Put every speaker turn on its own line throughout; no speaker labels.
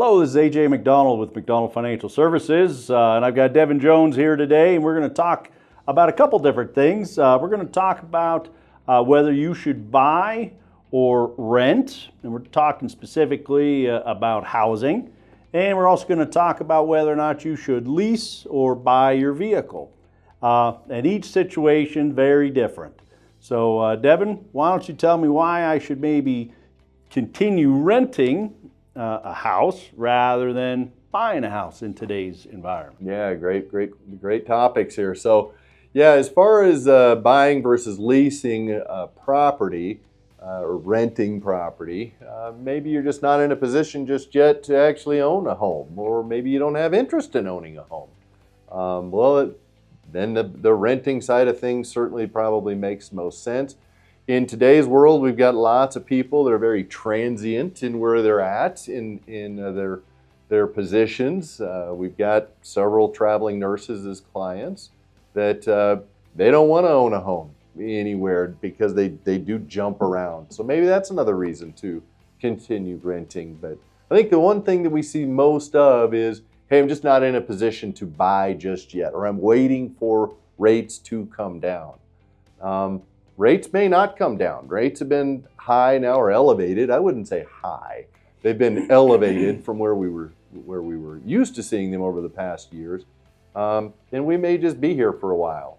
Hello, this is AJ Macdonald with Macdonald Financial Services, and I've got Devin Jones here today, and we're going to talk about a couple different things. We're going to talk about whether you should buy or rent, and we're talking specifically about housing, and we're also going to talk about whether or not you should lease or buy your vehicle. And each situation very different. So Devin, why don't you tell me why I should maybe continue renting a house rather than buying a house in today's environment?
Yeah, great topics here. So, yeah, as far as buying versus leasing property or renting property, maybe you're just not in a position just yet to actually own a home, or maybe you don't have interest in owning a home. Then the renting side of things certainly probably makes most sense. In today's world, we've got lots of people that are very transient in where they're at in their positions. We've got several traveling nurses as clients that they don't want to own a home anywhere because they do jump around. So maybe that's another reason to continue renting. But I think the one thing that we see most of is, hey, I'm just not in a position to buy just yet, or I'm waiting for rates to come down. Rates may not come down. Rates have been high now, or elevated. I wouldn't say high. They've been elevated from where we were used to seeing them over the past years. And we may just be here for a while.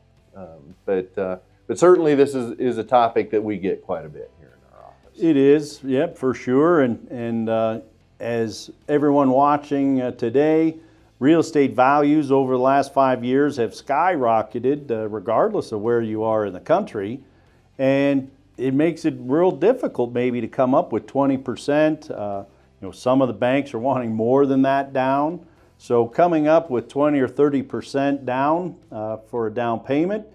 But certainly this is a topic that we get quite a bit here in our office.
It is, yep, for sure. And as everyone watching today, real estate values over the last 5 years have skyrocketed regardless of where you are in the country. And it makes it real difficult maybe to come up with 20%. Some of the banks are wanting more than that down. So coming up with 20 or 30% down for a down payment,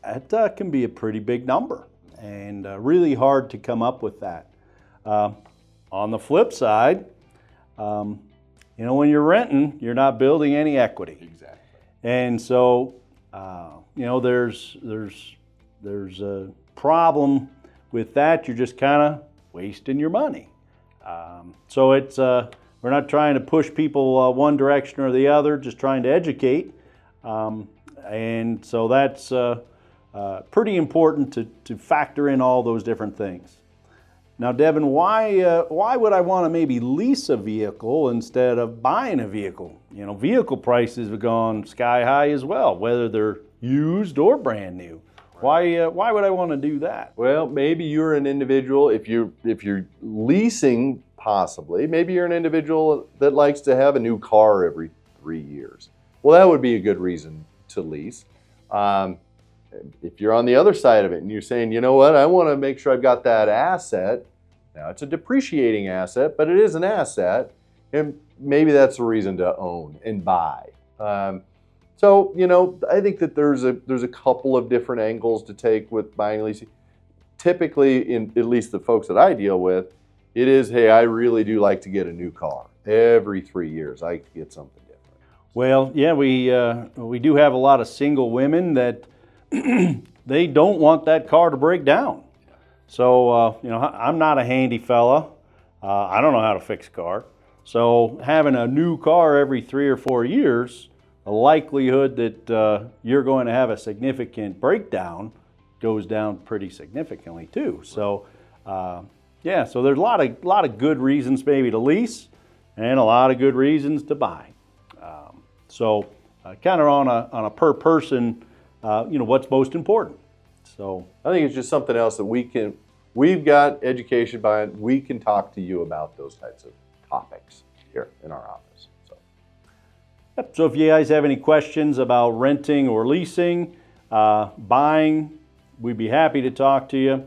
that can be a pretty big number, and really hard to come up with that. On the flip side, when you're renting, you're not building any equity.
Exactly. And
so, there's a problem with that. You're just kind of wasting your money. So it's we're not trying to push people one direction or the other, just trying to educate. And so that's pretty important to factor in all those different things. Now, Devin, why would I want to maybe lease a vehicle instead of buying a vehicle? Vehicle prices have gone sky high as well, whether they're used or brand new. Why would I want to do that?
Well, maybe you're an individual, if you're leasing, possibly, maybe you're an individual that likes to have a new car every 3 years. Well, that would be a good reason to lease. If you're on the other side of it and you're saying, you know what, I want to make sure I've got that asset. Now, it's a depreciating asset, but it is an asset, and maybe that's a reason to own and buy. So, I think that there's a couple of different angles to take with buying and leasing. Typically, in at least the folks that I deal with, it is, hey, I really do like to get a new car. Every 3 years, I like to get something different.
Well, yeah, we do have a lot of single women that they don't want that car to break down. So, I'm not a handy fella. I don't know how to fix a car. So having a new car every 3 or 4 years, the likelihood that you're going to have a significant breakdown goes down pretty significantly too. So, so there's a lot of good reasons maybe to lease, and a lot of good reasons to buy. Kind of on a per person, what's most important. So
I think it's just something else that we've got education behind. We can talk to you about those types of topics here in our office.
So if you guys have any questions about renting or leasing, buying, we'd be happy to talk to you.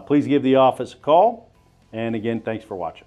Please give the office a call. And again, thanks for watching.